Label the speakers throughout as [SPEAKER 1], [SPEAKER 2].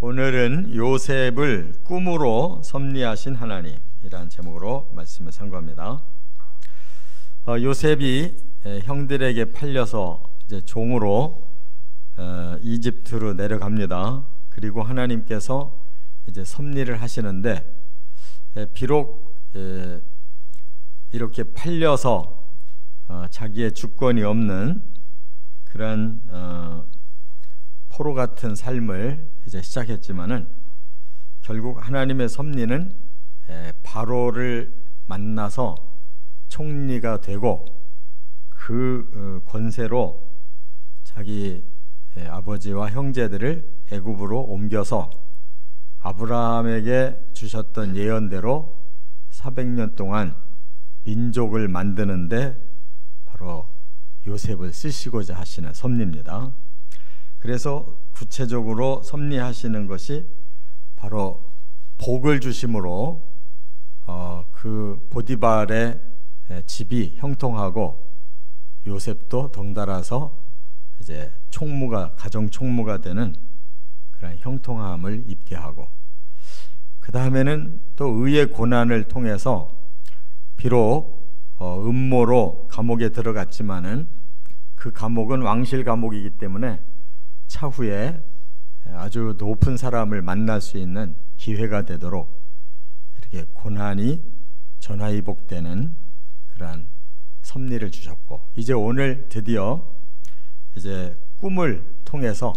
[SPEAKER 1] 오늘은 요셉을 꿈으로 섭리하신 하나님이라는 제목으로 말씀을 상고합니다. 요셉이 형들에게 팔려서 이제 종으로 이집트로 내려갑니다. 그리고 하나님께서 이제 섭리를 하시는데, 비록 이렇게 팔려서 자기의 주권이 없는 그런 포로 같은 삶을 이제 시작했지만은, 결국 하나님의 섭리는 바로를 만나서 총리가 되고 그 권세로 자기 아버지와 형제들을 애굽으로 옮겨서 아브라함에게 주셨던 예언대로 400년 동안 민족을 만드는데 바로 요셉을 쓰시고자 하시는 섭리입니다. 그래서 구체적으로 섭리하시는 것이 바로 복을 주심으로 그 보디발의 집이 형통하고 요셉도 덩달아서 이제 총무가, 가정 총무가 되는 그런 형통함을 입게 하고, 그 다음에는 또 의의 고난을 통해서 비록 음모로 감옥에 들어갔지만은 그 감옥은 왕실 감옥이기 때문에 차후에 아주 높은 사람을 만날 수 있는 기회가 되도록 이렇게 고난이 전화위복되는 그러한 섭리를 주셨고, 이제 오늘 드디어 이제 꿈을 통해서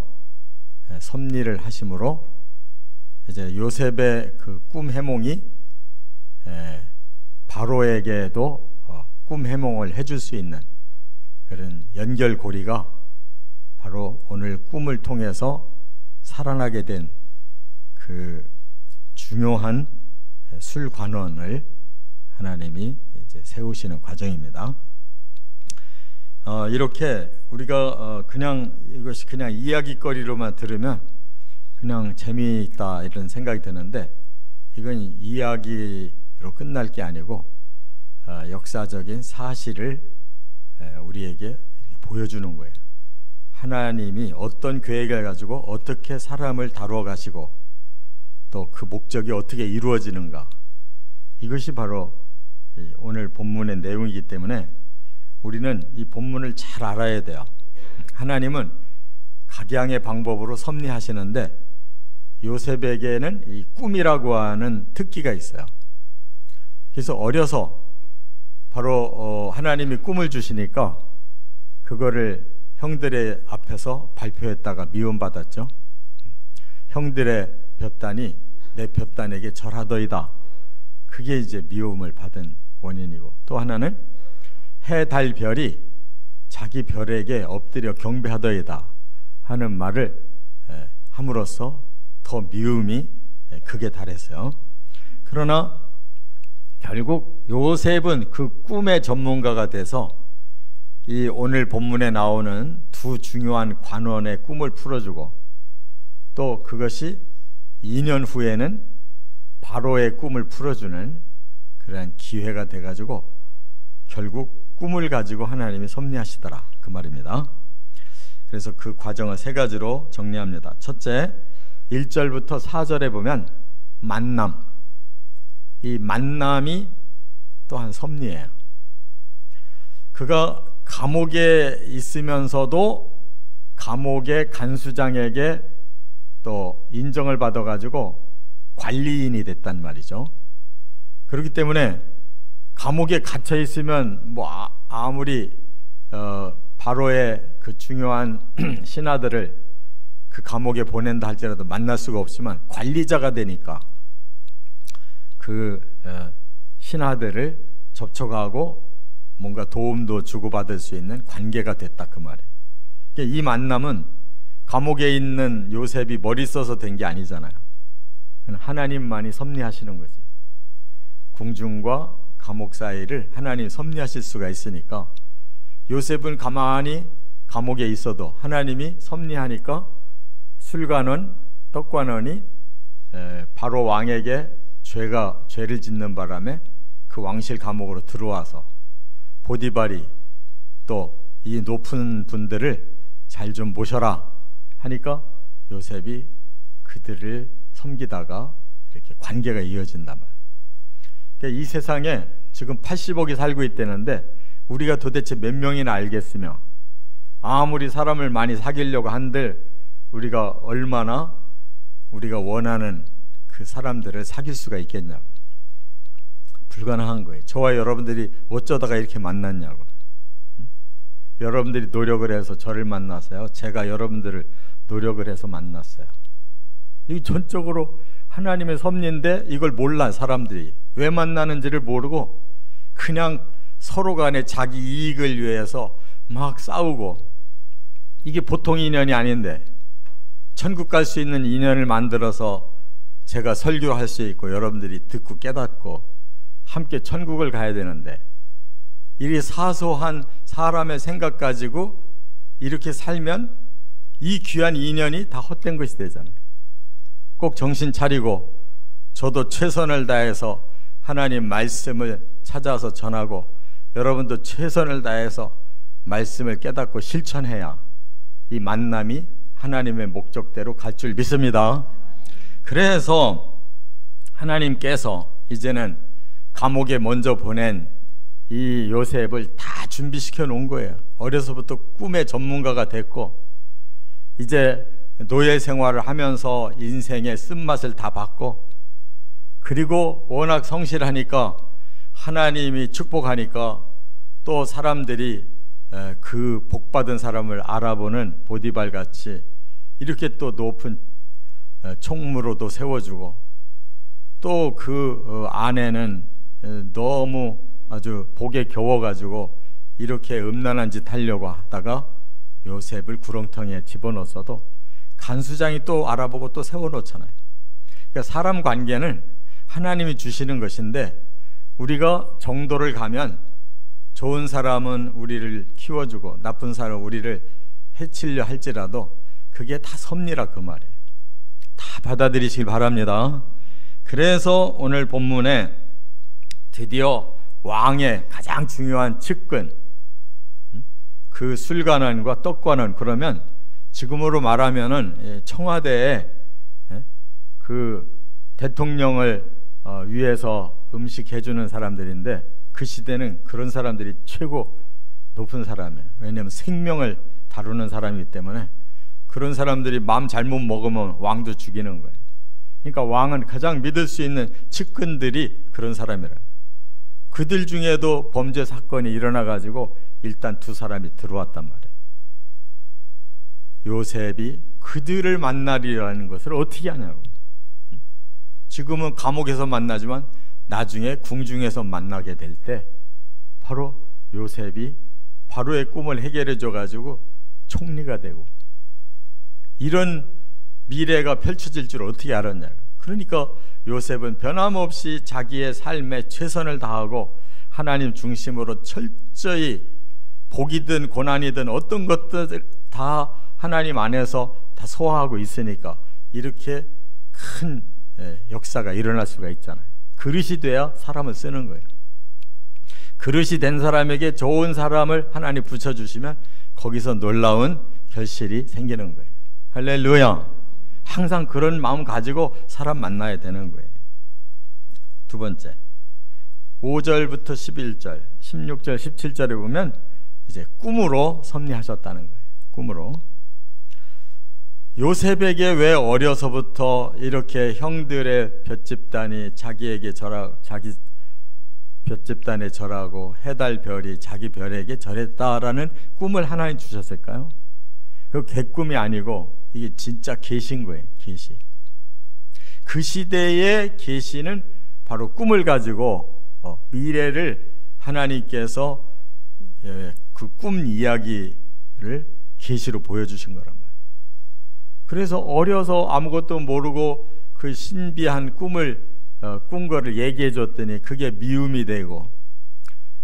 [SPEAKER 1] 섭리를 하심으로 이제 요셉의 그 꿈 해몽이 바로에게도 꿈 해몽을 해줄 수 있는 그런 연결고리가 바로 오늘 꿈을 통해서 살아나게 된 그 중요한 술관원을 하나님이 이제 세우시는 과정입니다. 이렇게 우리가 그냥 이것이 그냥 이야기거리로만 들으면 그냥 재미있다 이런 생각이 드는데, 이건 이야기로 끝날 게 아니고 역사적인 사실을 우리에게 보여주는 거예요. 하나님이 어떤 계획을 가지고 어떻게 사람을 다루어 가시고 또 그 목적이 어떻게 이루어지는가, 이것이 바로 오늘 본문의 내용이기 때문에 우리는 이 본문을 잘 알아야 돼요. 하나님은 각양의 방법으로 섭리하시는데 요셉에게는 이 꿈이라고 하는 특기가 있어요. 그래서 어려서 바로 하나님이 꿈을 주시니까 그거를 형들의 앞에서 발표했다가 미움받았죠. 형들의 볕단이 내 볕단에게 절하더이다. 그게 이제 미움을 받은 원인이고, 또 하나는 해, 달, 별이 자기 별에게 엎드려 경배하더이다 하는 말을 함으로써 더 미움이 극에 달했어요. 그러나 결국 요셉은 그 꿈의 전문가가 돼서 이 오늘 본문에 나오는 두 중요한 관원의 꿈을 풀어주고, 또 그것이 2년 후에는 바로의 꿈을 풀어주는 그러한 기회가 돼가지고 결국 꿈을 가지고 하나님이 섭리하시더라, 그 말입니다. 그래서 그 과정을 세 가지로 정리합니다. 첫째, 1절부터 4절에 보면 만남, 이 만남이 또한 섭리예요. 그가 감옥에 있으면서도 감옥의 간수장에게 또 인정을 받아가지고 관리인이 됐단 말이죠. 그렇기 때문에 감옥에 갇혀 있으면 뭐 아무리 바로의 그 중요한 신하들을 그 감옥에 보낸다 할지라도 만날 수가 없지만, 관리자가 되니까 그 신하들을 접촉하고 뭔가 도움도 주고받을 수 있는 관계가 됐다, 그 말이에요. 이 만남은 감옥에 있는 요셉이 머리 써서 된 게 아니잖아요. 하나님만이 섭리하시는 거지. 궁중과 감옥 사이를 하나님 섭리하실 수가 있으니까, 요셉은 가만히 감옥에 있어도 하나님이 섭리하니까 술관원, 떡관원이 바로 왕에게 죄를 짓는 바람에 그 왕실 감옥으로 들어와서 보디발이 또 이 높은 분들을 잘 좀 모셔라 하니까 요셉이 그들을 섬기다가 이렇게 관계가 이어진단 말이에요. 그러니까 이 세상에 지금 80억이 살고 있다는데 우리가 도대체 몇 명이나 알겠으며 아무리 사람을 많이 사귀려고 한들 우리가 얼마나 우리가 원하는 그 사람들을 사귈 수가 있겠냐고. 불가능한 거예요. 저와 여러분들이 어쩌다가 이렇게 만났냐고. 여러분들이 노력을 해서 저를 만났어요. 제가 여러분들을 노력을 해서 만났어요. 이게 전적으로 하나님의 섭리인데 이걸 몰라. 사람들이 왜 만나는지를 모르고 그냥 서로 간에 자기 이익을 위해서 막 싸우고, 이게 보통 인연이 아닌데 천국 갈 수 있는 인연을 만들어서 제가 설교할 수 있고 여러분들이 듣고 깨닫고 함께 천국을 가야 되는데, 이 사소한 사람의 생각 가지고 이렇게 살면 이 귀한 인연이 다 헛된 것이 되잖아요. 꼭 정신 차리고 저도 최선을 다해서 하나님 말씀을 찾아서 전하고 여러분도 최선을 다해서 말씀을 깨닫고 실천해야 이 만남이 하나님의 목적대로 갈 줄 믿습니다. 그래서 하나님께서 이제는 감옥에 먼저 보낸 이 요셉을 다 준비시켜 놓은 거예요. 어려서부터 꿈의 전문가가 됐고 이제 노예 생활을 하면서 인생의 쓴맛을 다 봤고, 그리고 워낙 성실하니까 하나님이 축복하니까 또 사람들이 그 복받은 사람을 알아보는 보디발 같이 이렇게 또 높은 총무로도 세워주고, 또 그 아내는 너무 아주 복에 겨워가지고 이렇게 음란한 짓 하려고 하다가 요셉을 구렁텅이에 집어넣었어도 간수장이 또 알아보고 또 세워놓잖아요. 그러니까 사람 관계는 하나님이 주시는 것인데 우리가 정도를 가면 좋은 사람은 우리를 키워주고 나쁜 사람은 우리를 해치려 할지라도 그게 다 섭리라 그 말이에요. 다 받아들이시길 바랍니다. 그래서 오늘 본문에 드디어 왕의 가장 중요한 측근, 그 술관원과 떡관원, 그러면 지금으로 말하면은 청와대에 그 대통령을 위해서 음식 해주는 사람들인데 그 시대는 그런 사람들이 최고 높은 사람이에요. 왜냐하면 생명을 다루는 사람이기 때문에 그런 사람들이 마음 잘못 먹으면 왕도 죽이는 거예요. 그러니까 왕은 가장 믿을 수 있는 측근들이 그런 사람이라. 그들 중에도 범죄 사건이 일어나가지고 일단 두 사람이 들어왔단 말이에요. 요셉이 그들을 만나리라는 것을 어떻게 하냐고. 지금은 감옥에서 만나지만 나중에 궁중에서 만나게 될 때 바로 요셉이 바로의 꿈을 해결해 줘가지고 총리가 되고 이런 미래가 펼쳐질 줄 어떻게 알았냐고. 그러니까 요셉은 변함없이 자기의 삶에 최선을 다하고 하나님 중심으로 철저히 복이든 고난이든 어떤 것들 다 하나님 안에서 다 소화하고 있으니까 이렇게 큰 역사가 일어날 수가 있잖아요. 그릇이 돼야 사람을 쓰는 거예요. 그릇이 된 사람에게 좋은 사람을 하나님 붙여주시면 거기서 놀라운 결실이 생기는 거예요. 할렐루야. 항상 그런 마음 가지고 사람 만나야 되는 거예요. 두 번째, 5절부터 11절, 16절, 17절에 보면 이제 꿈으로 섭리하셨다는 거예요. 꿈으로. 요셉에게 왜 어려서부터 이렇게 형들의 볏집단이 자기에게 자기 볏집단에 절하고 해달별이 자기 별에게 절했다라는 꿈을 하나님 주셨을까요? 그 개꿈이 아니고 이게 진짜 계시인 거예요. 계시. 그 시대의 계시는 바로 꿈을 가지고 미래를 하나님께서 그 꿈 이야기를 계시로 보여주신 거란 말이에요. 그래서 어려서 아무것도 모르고 그 신비한 꿈을 꾼 거를 얘기해 줬더니 그게 미움이 되고,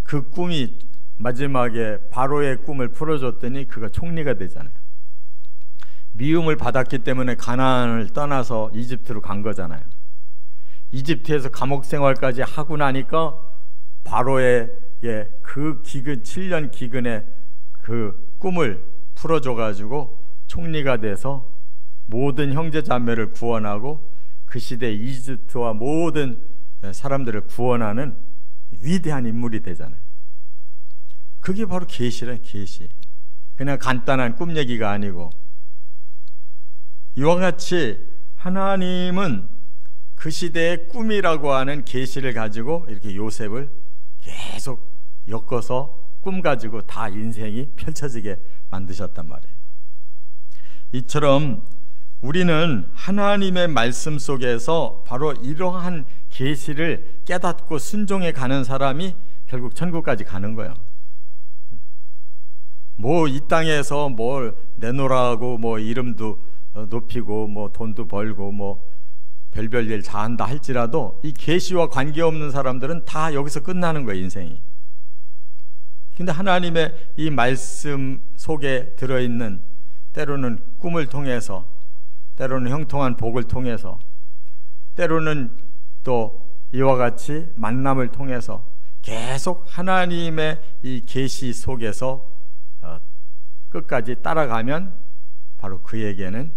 [SPEAKER 1] 그 꿈이 마지막에 바로의 꿈을 풀어줬더니 그가 총리가 되잖아요. 미움을 받았기 때문에 가나안을 떠나서 이집트로 간 거잖아요. 이집트에서 감옥 생활까지 하고 나니까 바로의 그 기근, 7년 기근의 그 꿈을 풀어줘가지고 총리가 돼서 모든 형제 자매를 구원하고 그 시대 이집트와 모든 사람들을 구원하는 위대한 인물이 되잖아요. 그게 바로 계시래, 계시. 그냥 간단한 꿈 얘기가 아니고, 이와 같이 하나님은 그 시대의 꿈이라고 하는 계시를 가지고 이렇게 요셉을 계속 엮어서 꿈 가지고 다 인생이 펼쳐지게 만드셨단 말이에요. 이처럼 우리는 하나님의 말씀 속에서 바로 이러한 계시를 깨닫고 순종해 가는 사람이 결국 천국까지 가는 거예요. 뭐 이 땅에서 뭘 내놓으라고 뭐 이름도 높이고 뭐 돈도 벌고 뭐 별별 일 다 한다 할지라도 이 계시와 관계없는 사람들은 다 여기서 끝나는 거예요, 인생이. 근데 하나님의 이 말씀 속에 들어있는, 때로는 꿈을 통해서, 때로는 형통한 복을 통해서, 때로는 또 이와 같이 만남을 통해서 계속 하나님의 이 계시 속에서 끝까지 따라가면 바로 그에게는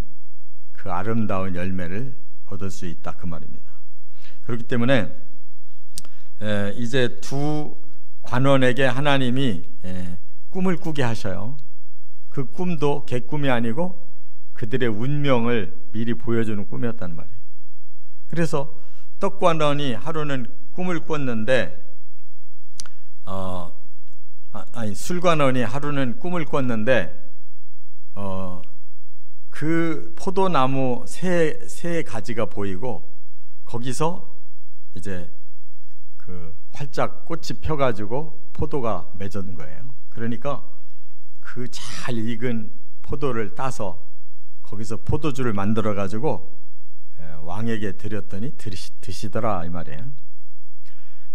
[SPEAKER 1] 그 아름다운 열매를 얻을 수 있다, 그 말입니다. 그렇기 때문에 이제 두 관원에게 하나님이 꿈을 꾸게 하셔요. 그 꿈도 개꿈이 아니고 그들의 운명을 미리 보여주는 꿈이었단 말이에요. 그래서 떡관원이 하루는 꿈을 꿨는데 술관원이 하루는 꿈을 꿨는데 그 포도나무 세 가지가 보이고 거기서 이제 그 활짝 꽃이 펴가지고 포도가 맺은 거예요. 그러니까 그 잘 익은 포도를 따서 거기서 포도주를 만들어 가지고 왕에게 드렸더니 드시더라, 이 말이에요.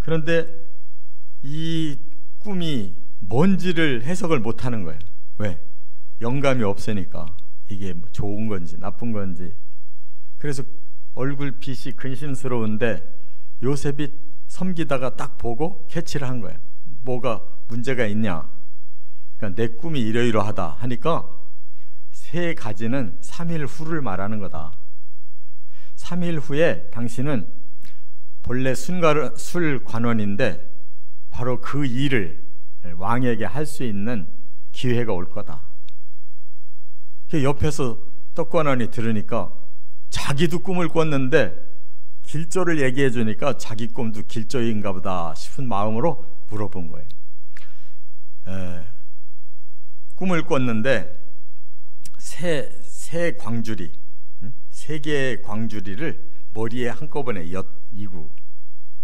[SPEAKER 1] 그런데 이 꿈이 뭔지를 해석을 못하는 거예요. 왜? 영감이 없으니까. 이게 좋은 건지 나쁜 건지. 그래서 얼굴빛이 근심스러운데 요셉이 섬기다가 딱 보고 캐치를 한 거예요. 뭐가 문제가 있냐? 그러니까 내 꿈이 이러이러하다 하니까 세 가지는 3일 후를 말하는 거다. 3일 후에 당신은 본래 술관원인데 바로 그 일을 왕에게 할 수 있는 기회가 올 거다. 옆에서 떡관원이 들으니까 자기도 꿈을 꿨는데 길조를 얘기해 주니까 자기 꿈도 길조인가 보다 싶은 마음으로 물어본 거예요. 꿈을 꿨는데 세 광주리, 세 개의 광주리를 머리에 한꺼번에 이고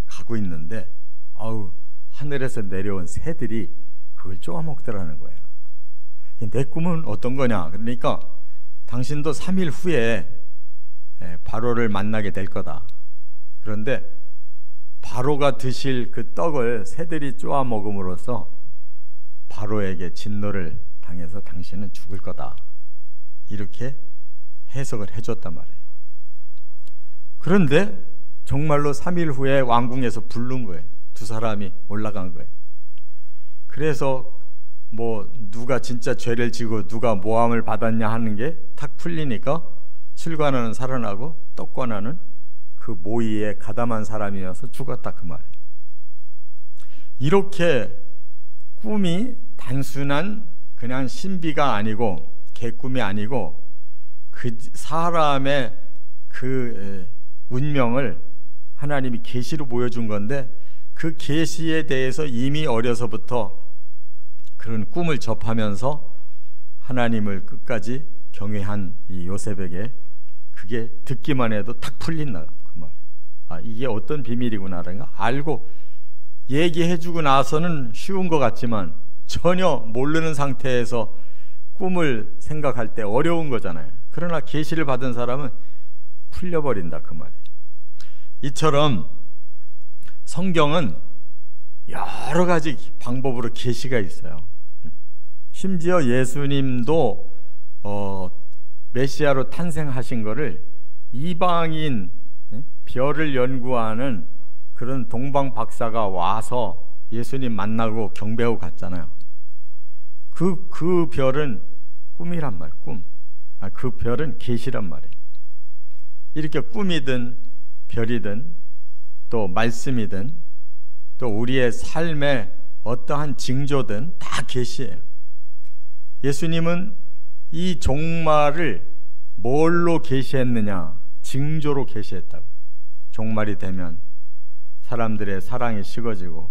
[SPEAKER 1] 가고 있는데 하늘에서 내려온 새들이 그걸 쪼아먹더라는 거예요. 내 꿈은 어떤 거냐? 그러니까 당신도 3일 후에 바로를 만나게 될 거다. 그런데 바로가 드실 그 떡을 새들이 쪼아 먹음으로써 바로에게 진노를 당해서 당신은 죽을 거다. 이렇게 해석을 해줬단 말이에요. 그런데 정말로 3일 후에 왕궁에서 부른 거예요. 두 사람이 올라간 거예요. 그래서 뭐 누가 진짜 죄를 지고 누가 모함을 받았냐 하는 게 탁 풀리니까 술관원은 살아나고 떡관원은 그 모의에 가담한 사람이어서 죽었다, 그 말이에요. 이렇게 꿈이 단순한 그냥 신비가 아니고 개꿈이 아니고 그 사람의 그 운명을 하나님이 계시로 보여준 건데 그 계시에 대해서 이미 어려서부터 그런 꿈을 접하면서 하나님을 끝까지 경외한 이 요셉에게 그게 듣기만 해도 탁 풀린다, 그 말이에요. 이게 어떤 비밀이구나라는 거 알고 얘기해주고 나서는 쉬운 것 같지만 전혀 모르는 상태에서 꿈을 생각할 때 어려운 거잖아요. 그러나 계시를 받은 사람은 풀려버린다, 그 말이에요. 이처럼 성경은 여러 가지 방법으로 계시가 있어요. 심지어 예수님도 메시아로 탄생하신 거를 이방인 별을 연구하는 그런 동방 박사가 와서 예수님 만나고 경배하고 갔잖아요. 그 별은 꿈이란 말, 꿈. 그 별은 계시란 말이에요. 이렇게 꿈이든 별이든 또 말씀이든 또 우리의 삶의 어떠한 징조든 다 계시예요. 예수님은 이 종말을 뭘로 계시했느냐? 징조로 계시했다고요. 종말이 되면 사람들의 사랑이 식어지고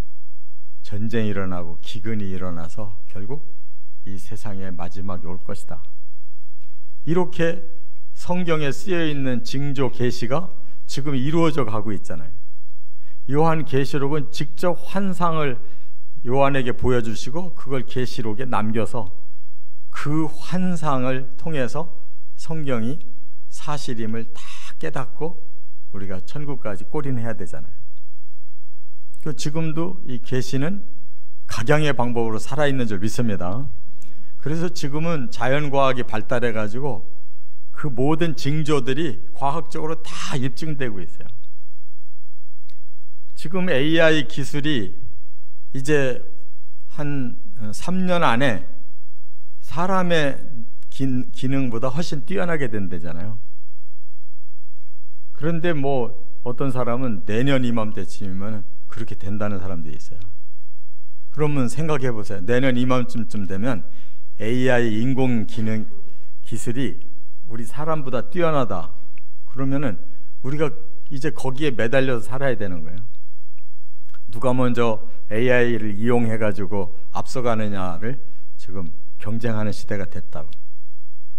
[SPEAKER 1] 전쟁이 일어나고 기근이 일어나서 결국 이 세상의 마지막이 올 것이다. 이렇게 성경에 쓰여 있는 징조 계시가 지금 이루어져 가고 있잖아요. 요한 계시록은 직접 환상을 요한에게 보여주시고 그걸 계시록에 남겨서 그 환상을 통해서 성경이 사실임을 다 깨닫고 우리가 천국까지 골인해야 되잖아요. 지금도 이 계시는 각양의 방법으로 살아있는 줄 믿습니다. 그래서 지금은 자연과학이 발달해 가지고 그 모든 징조들이 과학적으로 다 입증되고 있어요. 지금 AI 기술이 이제 한 3년 안에 사람의 기능보다 훨씬 뛰어나게 된다잖아요. 그런데 뭐 어떤 사람은 내년 이맘때쯤이면 그렇게 된다는 사람도 있어요. 그러면 생각해 보세요. 내년 이맘쯤 되면 AI 인공 기능 기술이 우리 사람보다 뛰어나다. 그러면은 우리가 이제 거기에 매달려서 살아야 되는 거예요. 누가 먼저 AI를 이용해 가지고 앞서가느냐를 지금 경쟁하는 시대가 됐다고.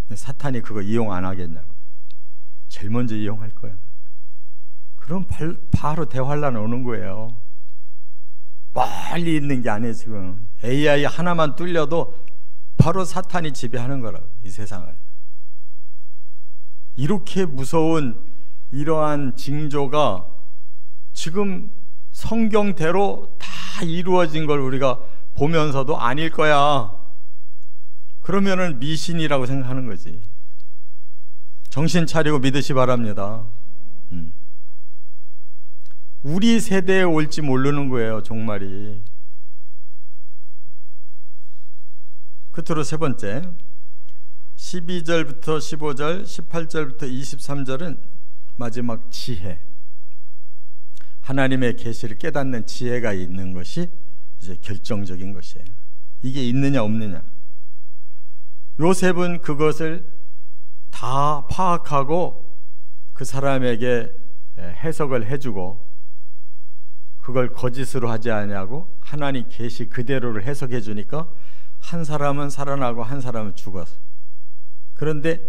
[SPEAKER 1] 근데 사탄이 그거 이용 안 하겠냐고. 제일 먼저 이용할 거예요. 그럼 바로 대환란 오는 거예요. 멀리 있는 게 아니에요. 지금 AI 하나만 뚫려도 바로 사탄이 지배하는 거라고, 이 세상을. 이렇게 무서운 이러한 징조가 지금 성경대로 다 이루어진 걸 우리가 보면서도 아닐 거야. 그러면은 미신이라고 생각하는 거지. 정신 차리고 믿으시 바랍니다. 우리 세대에 올지 모르는 거예요, 종말이. 끝으로 세 번째, 12절부터 15절, 18절부터 23절은 마지막 지혜, 하나님의 계시를 깨닫는 지혜가 있는 것이 이제 결정적인 것이에요. 이게 있느냐 없느냐. 요셉은 그것을 다 파악하고 그 사람에게 해석을 해주고 그걸 거짓으로 하지 않냐고 하나님 계시 그대로를 해석해 주니까 한 사람은 살아나고 한 사람은 죽었어. 그런데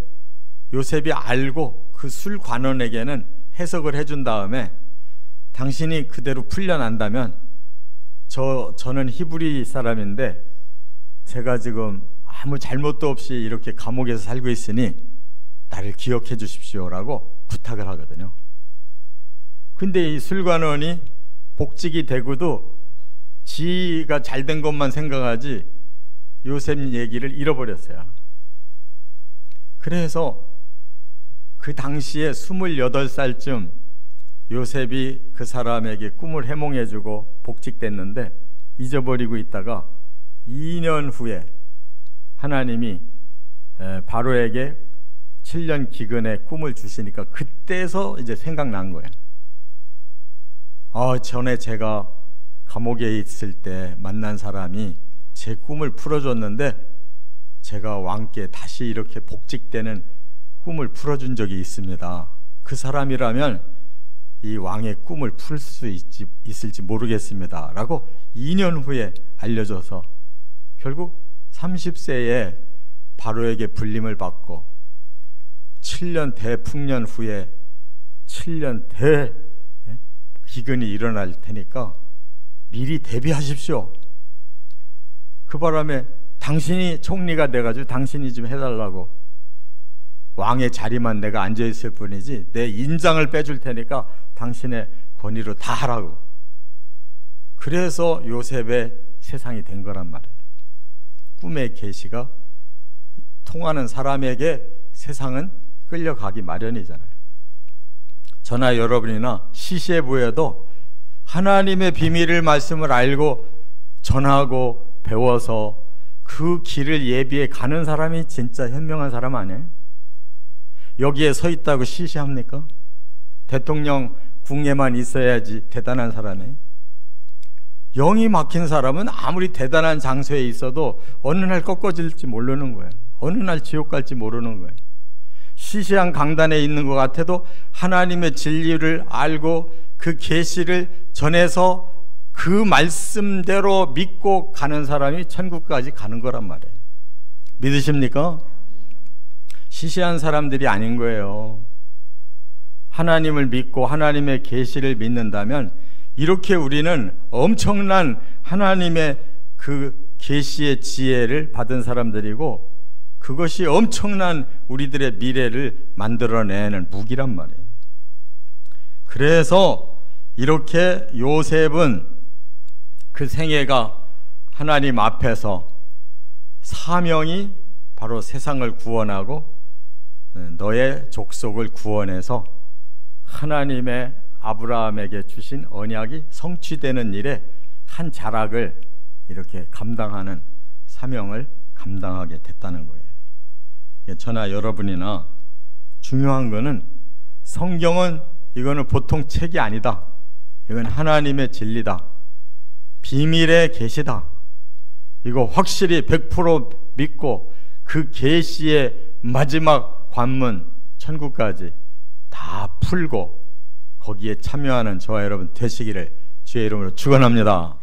[SPEAKER 1] 요셉이 알고 그 술관원에게는 해석을 해준 다음에 당신이 그대로 풀려난다면 저는 히브리 사람인데 제가 지금 아무 잘못도 없이 이렇게 감옥에서 살고 있으니 나를 기억해 주십시오라고 부탁을 하거든요. 근데 이 술관원이 복직이 되고도 지가 잘된 것만 생각하지 요셉 얘기를 잃어버렸어요. 그래서 그 당시에 28살쯤 요셉이 그 사람에게 꿈을 해몽해주고 복직됐는데 잊어버리고 있다가 2년 후에 하나님이 바로에게 7년 기근의 꿈을 주시니까 그때서 이제 생각난 거예요. 전에 제가 감옥에 있을 때 만난 사람이 제 꿈을 풀어줬는데 제가 왕께 다시 이렇게 복직되는 꿈을 풀어준 적이 있습니다. 그 사람이라면 이 왕의 꿈을 풀 수 있을지 모르겠습니다 라고 2년 후에 알려줘서 결국 30세에 바로에게 불림을 받고 7년 대풍년 후에 7년 대 기근이 일어날 테니까 미리 대비하십시오. 그 바람에 당신이 총리가 돼가지고 당신이 좀 해달라고, 왕의 자리만 내가 앉아있을 뿐이지 내 인장을 빼줄 테니까 당신의 권위로 다 하라고. 그래서 요셉의 세상이 된 거란 말이에요. 꿈의 계시가 통하는 사람에게 세상은 끌려가기 마련이잖아요. 저나 여러분이나 시시해보여도 하나님의 비밀을 말씀을 알고 전하고 배워서 그 길을 예비해 가는 사람이 진짜 현명한 사람 아니에요? 여기에 서 있다고 시시합니까? 대통령 궁에만 있어야지 대단한 사람이에요. 영이 막힌 사람은 아무리 대단한 장소에 있어도 어느 날 꺾어질지 모르는 거예요. 어느 날 지옥 갈지 모르는 거예요. 시시한 강단에 있는 것 같아도 하나님의 진리를 알고 그 계시를 전해서 그 말씀대로 믿고 가는 사람이 천국까지 가는 거란 말이에요. 믿으십니까? 시시한 사람들이 아닌 거예요. 하나님을 믿고 하나님의 계시를 믿는다면 이렇게 우리는 엄청난 하나님의 그 계시의 지혜를 받은 사람들이고, 그것이 엄청난 우리들의 미래를 만들어내는 무기란 말이에요. 그래서 이렇게 요셉은 그 생애가 하나님 앞에서 사명이 바로 세상을 구원하고 너의 족속을 구원해서 하나님의 아브라함에게 주신 언약이 성취되는 일에 한 자락을 이렇게 감당하는 사명을 감당하게 됐다는 거예요. 저나 여러분이나 중요한 거는 성경은 이거는 보통 책이 아니다. 이건 하나님의 진리다. 비밀의 계시다. 이거 확실히 100% 믿고 그 계시의 마지막 관문 천국까지 다 풀고 거기에 참여하는 저와 여러분 되시기를 주의 이름으로 축원합니다.